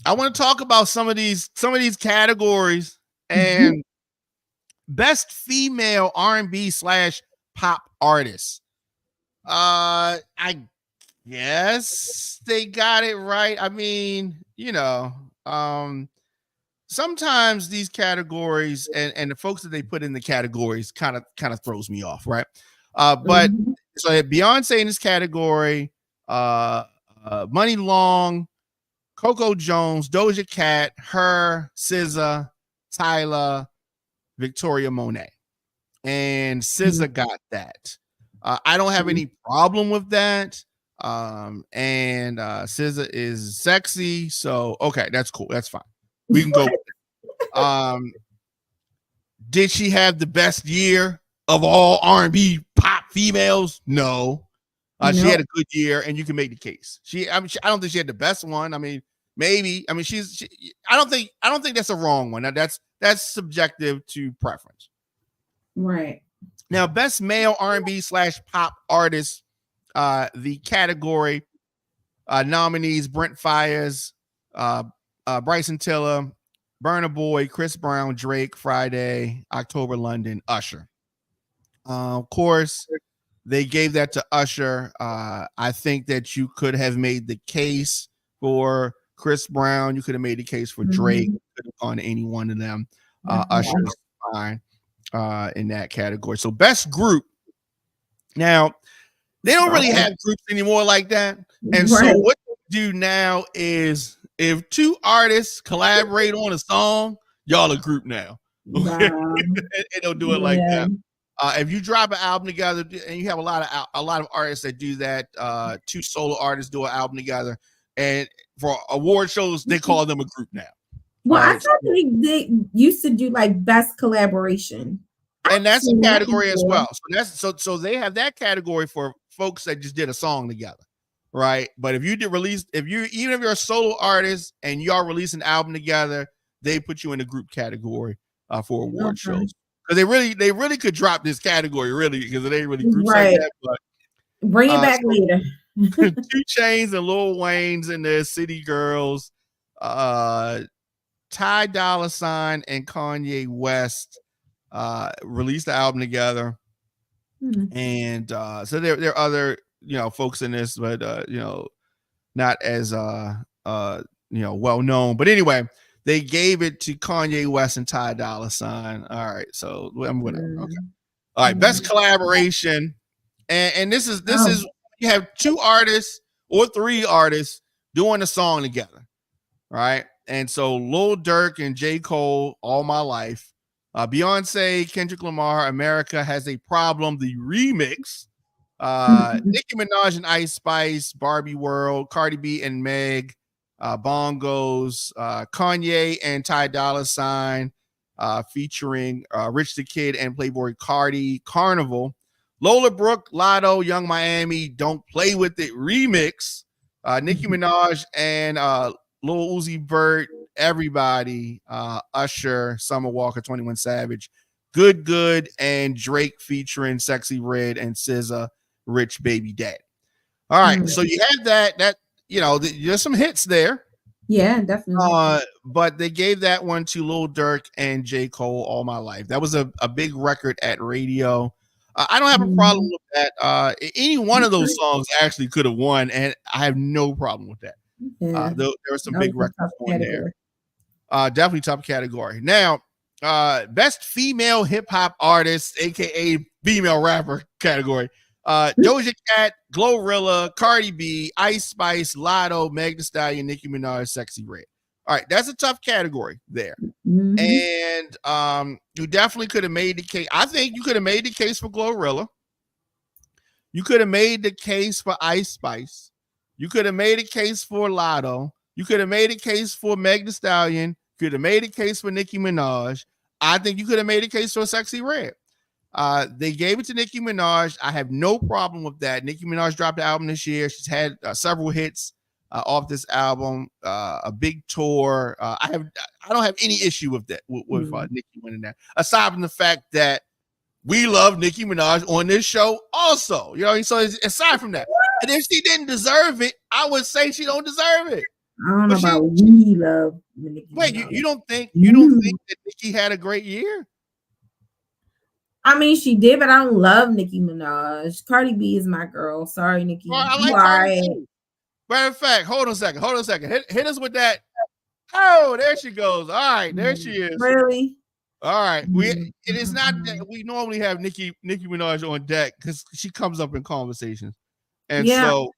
I want to talk about some of these categories and best female R&B / pop artist. I guess they got it right. I mean, sometimes these categories and the folks that they put in the categories kind of throws me off, right? But so Beyonce in this category, Money Long, Coco Jones, Doja Cat, her, SZA, Tyler, Victoria Monet, and SZA got that. I don't have any problem with that. And SZA is sexy, so okay, that's cool. That's fine. We can go with it. Did she have the best year of all R&B pop females? No. She had a good year, and you can make the case. I don't think she had the best one. I mean, maybe. I mean, I don't think that's a wrong one. Now, that's subjective to preference. Right. Now, best male R&B / pop artist, the category nominees: Brent Fires, Bryson Tiller, Burna Boy, Chris Brown, Drake, Friday, October London, Usher. Of course, they gave that to Usher. I think that you could have made the case for Chris Brown. You could have made the case for Drake. You could have gone to any one of them. Usher is fine in that category. So best group. Now, they don't really have groups anymore like that. And so what they do now is if two artists collaborate on a song, y'all a group now. They don't do it like that. If you drop an album together, and you have a lot of artists that do that, two solo artists do an album together, and for award shows, they call them a group now. Well, I thought they used to do like best collaboration, and that's a category as well. So they have that category for folks that just did a song together, right? But if you even if you're a solo artist and y'all release an album together, they put you in the group category for award shows. Because they really could drop this category, really, because it ain't really groups like that. But bring it back later. 2 Chainz and Lil Wayne's in there, City Girls, Ty Dolla $ign and Kanye West released the album together. And so there are other folks in this, but not as well known. But anyway, they gave it to Kanye West and Ty Dolla $ign. All right, so whatever. Okay. All right, best collaboration, and this is you have 2 artists or 3 artists doing a song together, right? And so Lil Durk and J. Cole, All My Life, Beyonce, Kendrick Lamar, America Has a Problem, the remix, Nicki Minaj and Ice Spice, Barbie World, Cardi B and Meg, Bongos, Kanye and Ty Dolla $ign, featuring Rich the Kid and Playboy Cardi, Carnival, Lola Brooke, Lotto, Young Miami, Don't Play With It remix, Nicki Minaj and Lil Uzi Vert, Everybody, Usher, Summer Walker, 21 Savage, Good, and Drake featuring Sexy Red and SZA, Rich Baby Daddy. All right, so you have that there's some hits there. Yeah, definitely. But they gave that one to Lil Durk and J. Cole, All My Life. That was a big record at radio. I don't have a problem with that. Any one of those songs actually could have won, and I have no problem with that. There were some big records on there. Definitely top category. Now, best female hip hop artist, aka female rapper category. Doja Cat, Glorilla, Cardi B, Ice Spice, Lotto, Meg Thee Stallion, Nicki Minaj, Sexy Red. All right, that's a tough category there. And you definitely could have made the case. I think you could have made the case for Glorilla. You could have made the case for Ice Spice. You could have made a case for Lotto. You could have made a case for Meg Thee Stallion. You could have made a case for Nicki Minaj. I think you could have made a case for Sexy Red. They gave it to Nicki Minaj. I have no problem with that. Nicki Minaj dropped the album this year. She's had several hits off this album, a big tour. I don't have any issue with that with Nicki winning that. Aside from the fact that we love Nicki Minaj on this show, also, so aside from that, and if she didn't deserve it, I would say she don't deserve it. I don't know But about we love Nicki wait, Minaj. you don't think that Nicki had a great year? I mean, she did, but I don't love Nicki Minaj. Cardi B is my girl. Sorry, Nicki. Well, I You like are Cardi right. too. Matter of fact, hold on a second. Hit us with that. Oh, there she goes. All right, there she is. Really? All right. It is not that we normally have Nicki Minaj on deck because she comes up in conversations. And so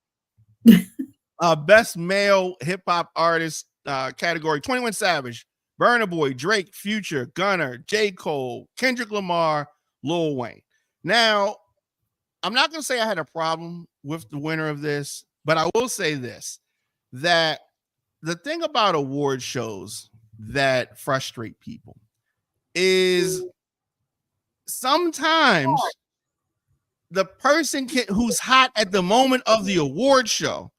best male hip hop artist category: 21 Savage, Burna Boy, Drake, Future, Gunna, J. Cole, Kendrick Lamar, Lil Wayne. Now, I'm not going to say I had a problem with the winner of this, but I will say this: that the thing about award shows that frustrate people is sometimes the person who's hot at the moment of the award show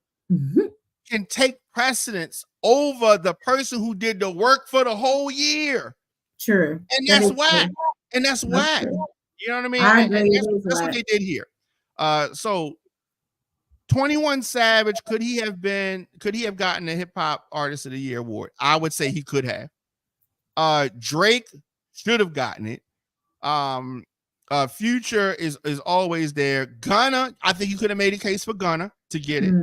can take precedence over the person who did the work for the whole year. True. And that's whack. And that's whack. You know what I mean? I agree. That's what they did here. So 21 Savage, could he have gotten the hip hop artist of the year award? I would say he could have. Drake should have gotten it. Future is always there. Gunna, I think you could have made a case for Gunna to get it.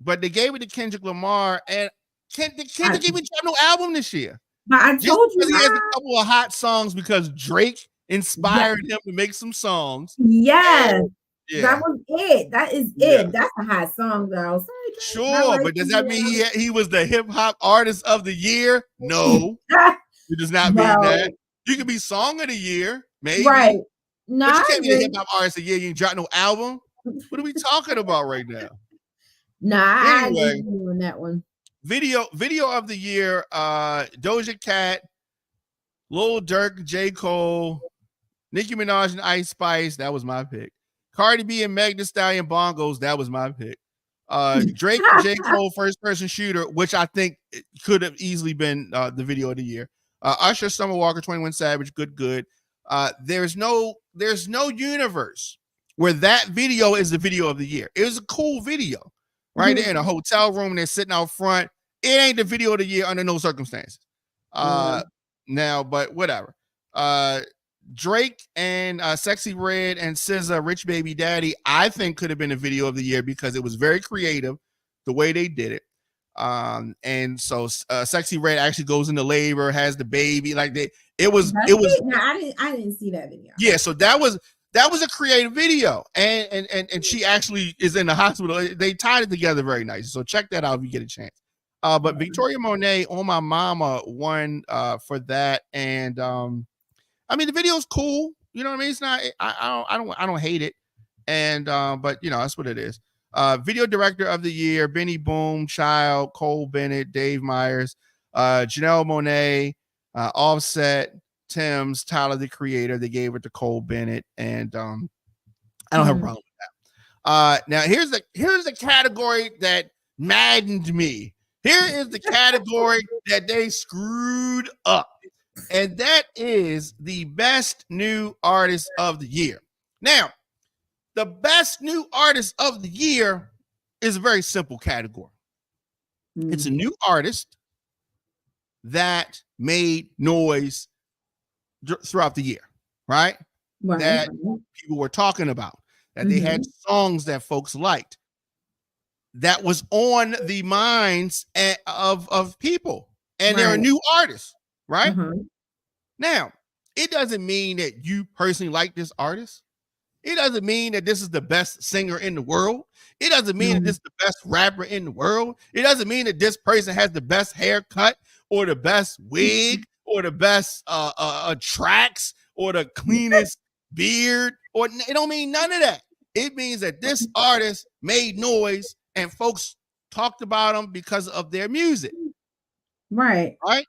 But they gave it to Kendrick Lamar, and Kendrick even dropped no album this year. But I told you he has a couple of hot songs because Drake inspired him to make some songs. Yes. That was it. That is it. That's a hot song, though. Sorry, sure, but does that mean he was the hip hop artist of the year? No, it does not mean that. You could be song of the year, maybe. Right. No, but you can't be the hip hop artist of the year. You ain't dropped no album. What are we talking about right now? Nah, anyway, I agree on that one. Video of the year, Doja Cat, Lil Durk, J. Cole, Nicki Minaj and Ice Spice. That was my pick. Cardi B and Meg Thee Stallion Bongos. That was my pick. Drake and J. Cole First Person Shooter, which I think could have easily been the video of the year. Usher, Summer Walker, 21 Savage, good. There's no universe where that video is the video of the year. It was a cool video, right? They're in a hotel room, they're sitting out front. It ain't the video of the year under no circumstances. Now, but whatever. Drake and Sexy Red and SZA, Rich Baby Daddy, I think could have been a video of the year because it was very creative the way they did it. And so Sexy Red actually goes into labor, has the baby, like it was. No, I didn't see that video. Yeah, so that was a creative video, and she actually is in the hospital. They tied it together very nice. So check that out if you get a chance. But Victoria Monet, On My Mama, won for that, and I mean the video's cool. You know what I mean? It's not. I don't hate it, and but you know that's what it is. Video director of the year: Benny Boom, Child, Cole Bennett, Dave Myers, Janelle Monáe, Offset, Tim's, Tyler the Creator. They gave it to Cole Bennett, and I don't have a problem with that. Now here's the category that maddened me. Here is the category that they screwed up, and that is the best new artist of the year. Now, the best new artist of the year is a very simple category. It's a new artist that made noise throughout the year, right? That people were talking about, that they had songs that folks liked, that was on the minds of people, and they're a new artist, right? Now, it doesn't mean that you personally like this artist. It doesn't mean that this is the best singer in the world. It doesn't mean that this is the best rapper in the world. It doesn't mean that this person has the best haircut or the best wig or the best tracks or the cleanest beard. Or it don't mean none of that. It means that this artist made noise and folks talked about them because of their music. Right. All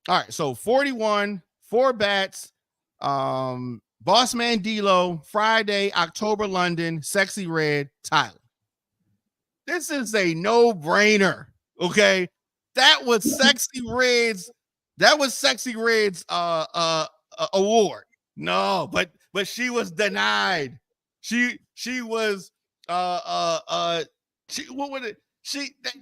right. So 41, 4 Bats, Boss Man D-Lo, Friday, October London, Sexy Red, Tyler. This is a no-brainer. Okay. That was Sexy Red's award. No, but she was denied. She was what would it?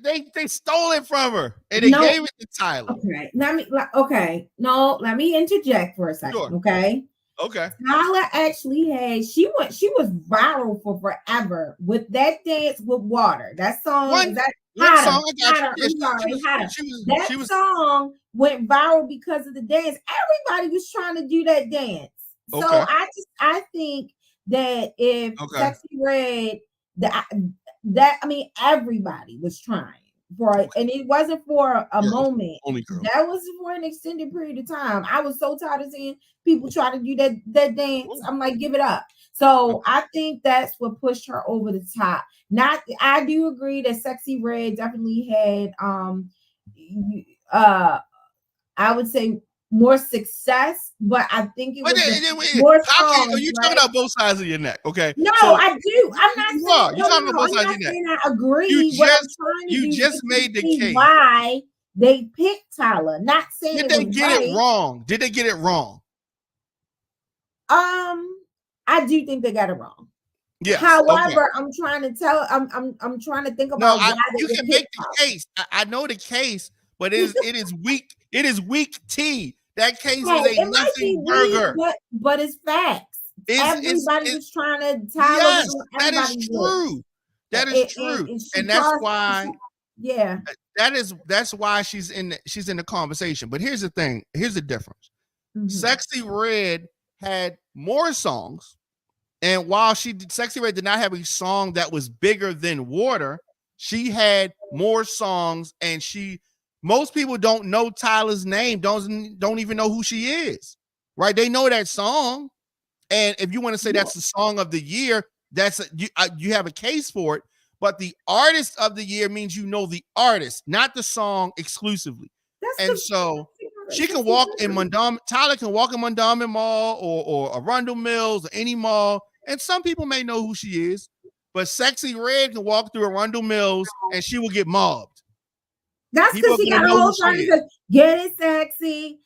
They stole it from her and they gave it to Tyler. Okay, let me interject for a second. Sure. Okay. Tyler actually she was viral for forever with that dance with water. That song That song went viral because of the dance. Everybody was trying to do that dance. So I think that if Sexy Red everybody was trying for it, and it wasn't for a moment. That was for an extended period of time. I was so tired of seeing people try to do that dance. I'm like, give it up. So I think that's what pushed her over the top. I do agree that Sexy Red definitely had I would say more success, but I think it was more songs. Are you talking about both sides of your neck? Okay. No, I do. I'm not saying you're talking about both sides of your neck. I agree. You just made the case why they picked Tyler. Not saying did they get it wrong? Did they get it wrong? I do think they got it wrong. Yeah. However, I'm trying to think about why you can make the case. I know the case, but it is weak. It is weak tea. That case is a nothing burger. But it's facts. Everybody was trying to Tyler. Yes, that is true. That is true. And that's why that's why she's in the conversation. But here's the thing. Here's the difference. Sexy Red had more songs. And while Sexy Red did not have a song that was bigger than Water, she had more songs, and most people don't know Tyler's name, don't even know who she is, right? They know that song, and if you want to say that's the song of the year, you have a case for it. But the artist of the year means you know the artist, not the song exclusively. So she can walk in Mondawmin. Tyler can walk in Mondawmin Mall or Arundel Mills or any mall, and some people may know who she is. But Sexy Red can walk through Arundel Mills and she will get mobbed. That's because she got a whole song that says, get it sexy.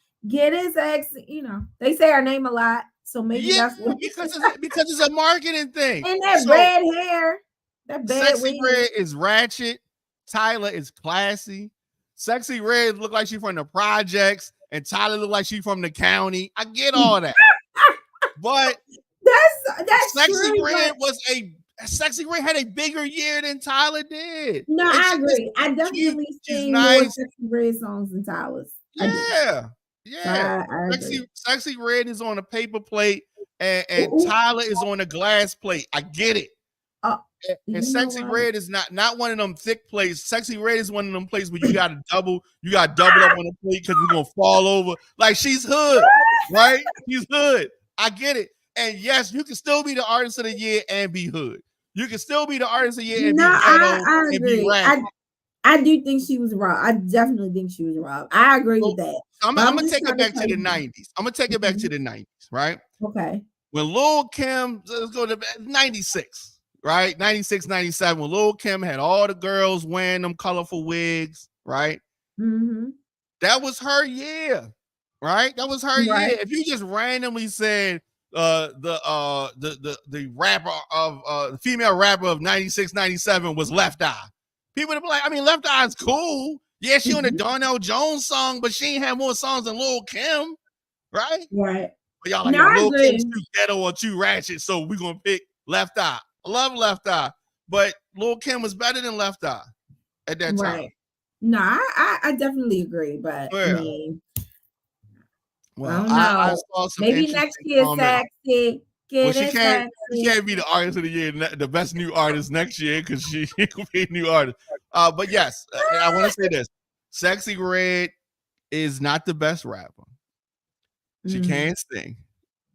You know, they say her name a lot. So maybe that's what because it's a marketing thing. And that red hair. That bad Sexy Red is ratchet. Tyler is classy. Sexy Red look like she's from the projects, and Tyler look like she's from the county. I get all that. But that's Sexy true, Red Sexy Red had a bigger year than Tyler did. No, I agree. I definitely sing more Sexy Red songs than Tyler's. Yeah. Sexy Red is on a paper plate, and Tyler is on a glass plate. I get it. And Sexy Red is not one of them thick plates. Sexy Red is one of them plates where you got to double up on the plate because we're gonna fall over. Like, she's hood, right? She's hood. I get it. And yes, you can still be the artist of the year and be hood. You can still be the artist of the year and be ghetto. I agree. I do think she was wrong. I definitely think she was wrong. I agree with that. I'm gonna take it back to the 90s. I'm gonna take it back to the 90s, right? Okay. When Lil Kim, let's go to 96, right? 96, 97, when Lil Kim had all the girls wearing them colorful wigs, right? Mm-hmm. That was her year, right? That was her year. If you just randomly said the rapper of the female rapper of 96, 97 was Left Eye, people would be like, I mean, Left Eye is cool. Yeah, she on the Darnell Jones song, but she ain't had more songs than Lil Kim, right? Right. But y'all like, Lil Kim's too ghetto or too ratchet, so we're gonna pick Left Eye. I love Left Eye, but Lil Kim was better than Left Eye at that time. Right. No, I definitely agree, but I mean, well, I saw some maybe next year, Sexy. She can't be the artist of the year, the best new artist next year, because she will be a new artist. But yes, I want to say this: Sexy Red is not the best rapper. She can't sing,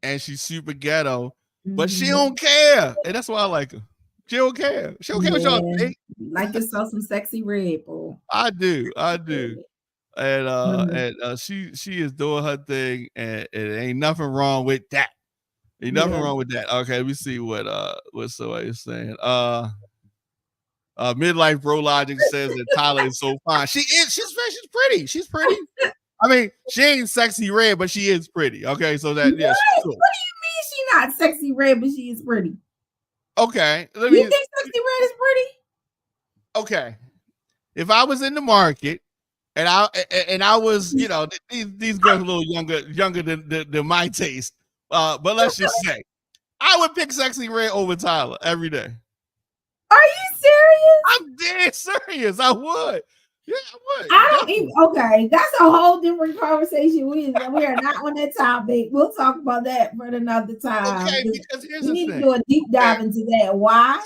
and she's super ghetto, but she don't care, and that's why I like her. She don't care. She don't care what y'all think. Like yourself some Sexy Red, boy. I do. And she is doing her thing, and it ain't nothing wrong with that. Ain't nothing wrong with that. Okay, let me see what somebody's saying. Midlife Bro Logic says that Tyler is so fine. She's pretty. She's pretty. I mean, she ain't Sexy Red, but she is pretty. Okay, so that she's cool. What do you mean she's not Sexy Red, but she is pretty? Okay. You think Sexy Red is pretty? Okay. if I was in the market and I was, you know, these girls are a little younger than my taste. But let's just say I would pick Sexy Red over Tyler every day. Are you serious? I'm dead serious. I would. Yeah, I would. I don't even, okay, that's a whole different conversation. We are not on that topic. We'll talk about that for another time. Okay, because here's we the need thing. to do a deep dive into that. Why?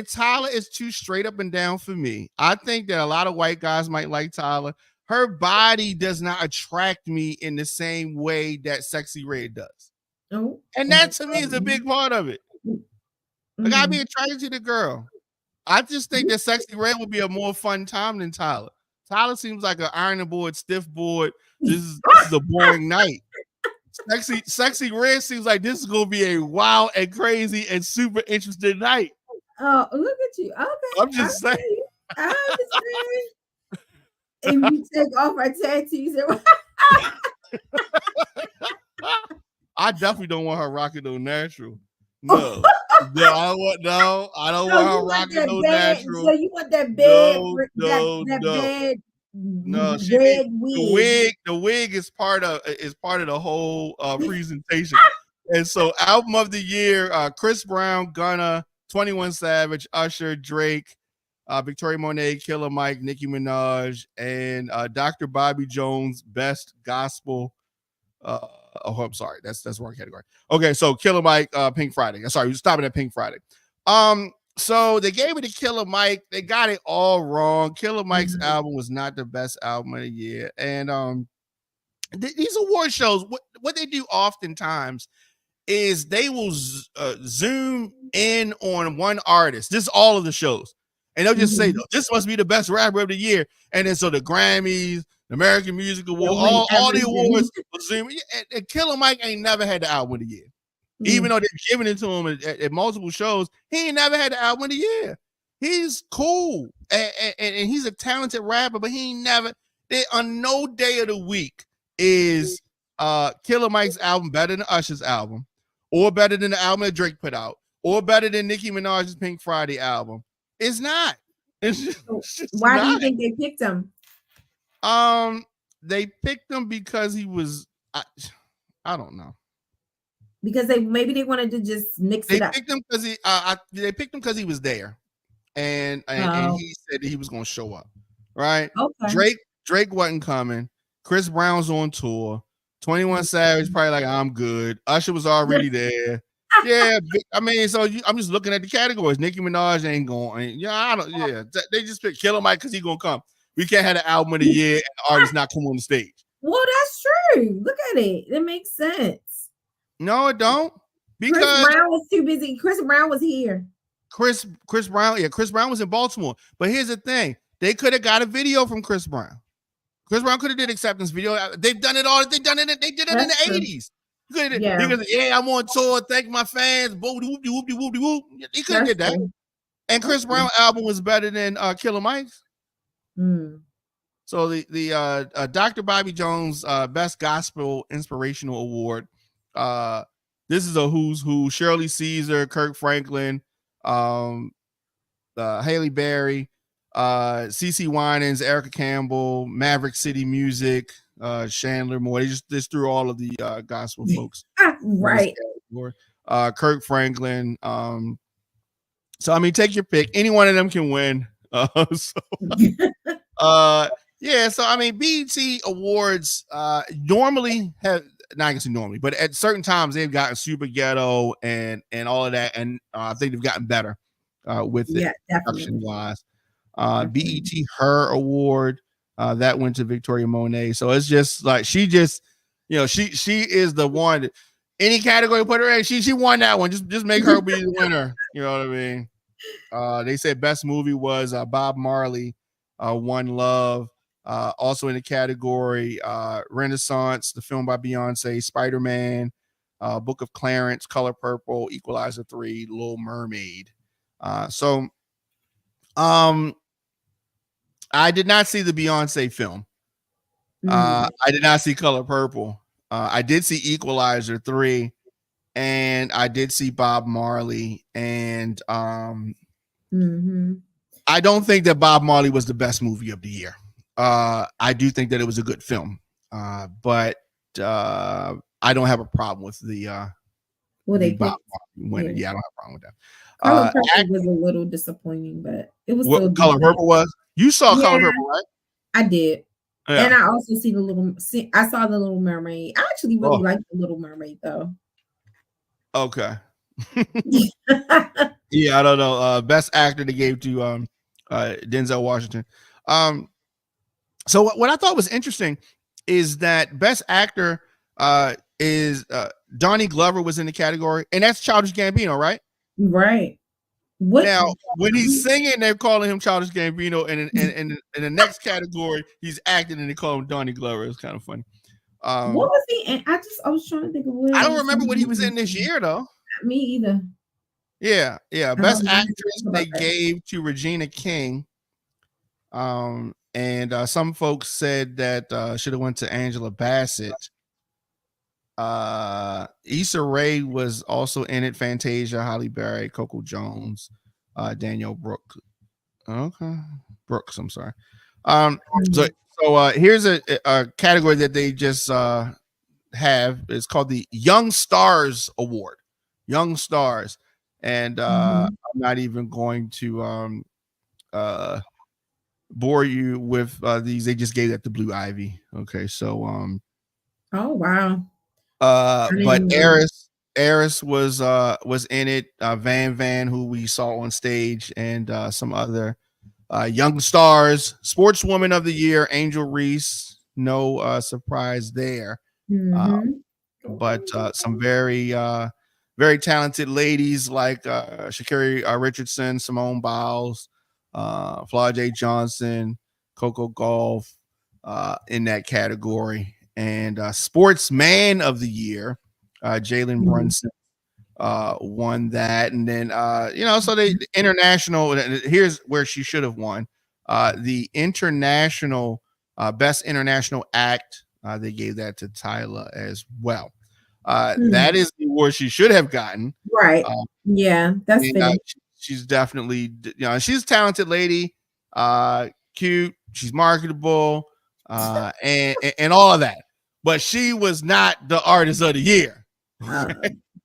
Tyler is too straight up and down for me. I think that a lot of white guys might like Tyler. Her body does not attract me in the same way that Sexy Red does. Oh, and that to me is a big part of it. I gotta be attracted to the girl. I just think that Sexy Red would be a more fun time than Tyler. Tyler seems like an ironing board, stiff board. This is a boring night. Sexy Red seems like this is gonna be a wild and crazy and super interesting night. Oh, look at you. Okay. I'm just saying. I understand. And you take off our tattoos. I definitely don't want her rocking no natural. No. I don't want her rocking no natural. So you want that bed? No. Bed. No, wig. The wig is part of the whole presentation. And so, album of the year: Chris Brown, Gunna, 21 Savage, Usher, Drake, Victoria Monet, Killer Mike, Nicki Minaj, and Dr. Bobby Jones, Best Gospel. I'm sorry, that's the wrong category. Okay, so Killer Mike, Pink Friday. Sorry, we were stopping at Pink Friday. So they gave it to Killer Mike. They got it all wrong. Killer Mike's album was not the best album of the year. And these award shows, what they do oftentimes is they will zoom in on one artist. This is all of the shows. And they'll just say, this must be the best rapper of the year. And then so the Grammys, the American Music Award, all the awards will zoom. And Killer Mike ain't never had the album of the year. Even though they're giving it to him at multiple shows, he ain't never had the album of the year. He's cool. And he's a talented rapper, but he ain't never, on no day of the week is Killer Mike's album better than Usher's album, or better than the album that Drake put out, or better than Nicki Minaj's Pink Friday album. It's not. It's just Why not. do you think they picked him? They picked him because he was, I don't know. Because they wanted to just mix it up. Picked him because they picked him because he was there, and he said that he was going to show up. Right? Okay. Drake wasn't coming. Chris Brown's on tour. 21 Savage probably like, I'm good. Usher was already there. Yeah, I mean, so I'm just looking at the categories. Nicki Minaj ain't going. Yeah, they just picked Killer Mike because he's gonna come. We can't have the album of the year and the artist not come on the stage. Well, that's true. Look at it. It makes sense. No, it don't. Because Chris Brown was too busy. Chris Brown was here. Chris Brown. Yeah, Chris Brown was in Baltimore. But here's the thing: they could have got a video from Chris Brown. Chris Brown could have did acceptance video. They've done it all. They did it in the 80s. Yeah, I'm on tour. Thank my fans. Whoop-de-whoop-de-whoop-de-whoop. He could have did that. And Chris Brown album was better than Killer Mike's. So the Dr. Bobby Jones Best Gospel Inspirational Award. This is a who's who: Shirley Caesar, Kirk Franklin, Haley Berry, CeCe Winans, Erica Campbell, Maverick City Music, Chandler Moore. They just threw all of the gospel folks. Right. Kirk Franklin. So I mean, take your pick. Any one of them can win. Yeah, so I mean, BET Awards normally have, not I can say normally, but at certain times they've gotten super ghetto and all of that, and I think they've gotten better with it, production wise. BET Her Award that went to Victoria Monet. So it's just like she is the one. Any category put her in, she won that one. Just make her be the winner. You know what I mean? They said best movie was Bob Marley, One Love. Also in the category Renaissance, the film by Beyonce, Spider-Man, Book of Clarence, Color Purple, Equalizer 3, Little Mermaid. I did not see the Beyonce film. I did not see Color Purple. I did see Equalizer 3, and I did see Bob Marley, and I I don't think that Bob Marley was the best movie of the year. I do think that it was a good film, but I don't have a problem with the Bob Marley winner. Yeah, I don't have a problem with that. Color Purple was a little disappointing, but it was what still Color Purple was. You saw Color Purple, right? I did. Yeah. And I also I saw the Little Mermaid. I actually really liked the Little Mermaid though. Okay. Yeah, I don't know. Best actor they gave to Denzel Washington. So what I thought was interesting is that best actor is Donnie Glover was in the category, and that's Childish Gambino, right? Right. Now, when he's singing, they're calling him Childish Gambino, and in the next category, he's acting, and they call him Donnie Glover. It's kind of funny. What was he in? I was trying to think of what. I don't remember what he was in this year, though. Me either. Yeah. Best actress they gave to Regina King. And some folks said that should have went to Angela Bassett. Issa Rae was also in it. Fantasia, Halle Berry, Coco Jones, Danielle Brooks. Okay, Brooks. I'm sorry. So here's a category that they just have. It's called the Young Stars Award. Young Stars, and I'm not even going to bore you with these. They just gave that to Blue Ivy. Okay, so oh wow. But Eris was in it. Van, who we saw on stage, and some other young stars. Sportswoman of the Year, Angel Reese. No surprise there. But some very talented ladies like Sha'Carri Richardson, Simone Biles, Flora J. Johnson, Coco Gauff in that category. And Sportsman of the Year, Jalen Brunson won that. And then, so the international, here's where she should have won. The international, best international act, they gave that to Tyler as well. That is the award she should have gotten. Right. Yeah, that's she's definitely, she's a talented lady, cute, she's marketable, and all of that. But she was not the artist of the year.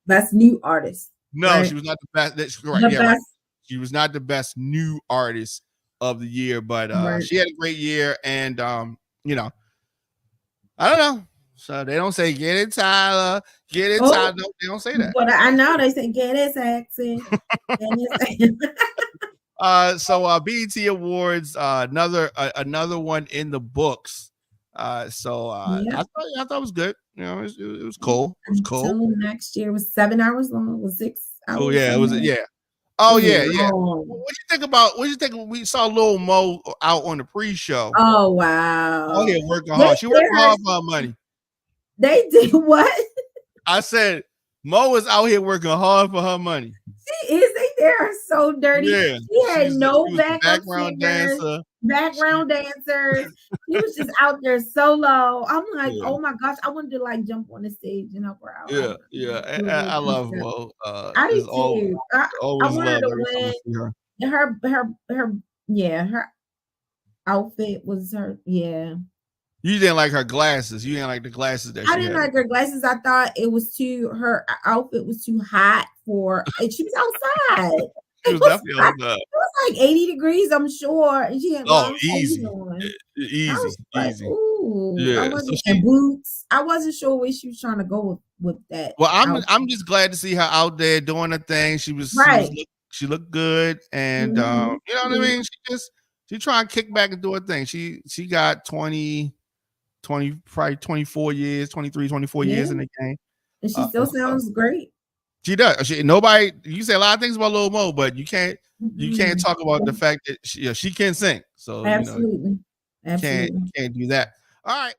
Best new artist. No, right? She was not the best. That's correct. Right. She was not the best new artist of the year, but she had a great year. And I don't know. So they don't say get it, Tyler. Get it, Tyler. No, they don't say that. But I know they say get it, sexy. So BET Awards, another one in the books. I thought it was good. It was cool. It was cool. Until next year, it was 7 hours long. It was 6 hours. Oh yeah, it was. Yeah. Oh yeah. What you think when we saw Lil Mo out on the pre-show? Oh wow. Oh yeah, working hard. She working hard for her money. They did what? I said Mo is out here working hard for her money. She is. They are so dirty. Yeah. She had no background dancer. Background dancers. He was just out there solo. I'm like, oh my gosh, I wanted to jump on the stage and help her out. Yeah. I love Mo. I do too. I wanted to win. Her outfit was her. Yeah. You didn't like her glasses. You didn't like the glasses that I didn't like her glasses. I thought her outfit was too hot and she was outside. It was definitely outside. It was like 80 degrees, I'm sure. And she had easy. Ooh, yeah. And boots. I wasn't sure where she was trying to go with that. Well, I'm just glad to see her out there doing her thing. She she looked good, and you know what I mean. She trying to kick back and do her thing. She got probably 24 years, 23, 24 years in the game. And she still sounds great. She does. You say a lot of things about Lil Mo, but you can't talk about the fact that she can sing. So absolutely. Can't do that. All right.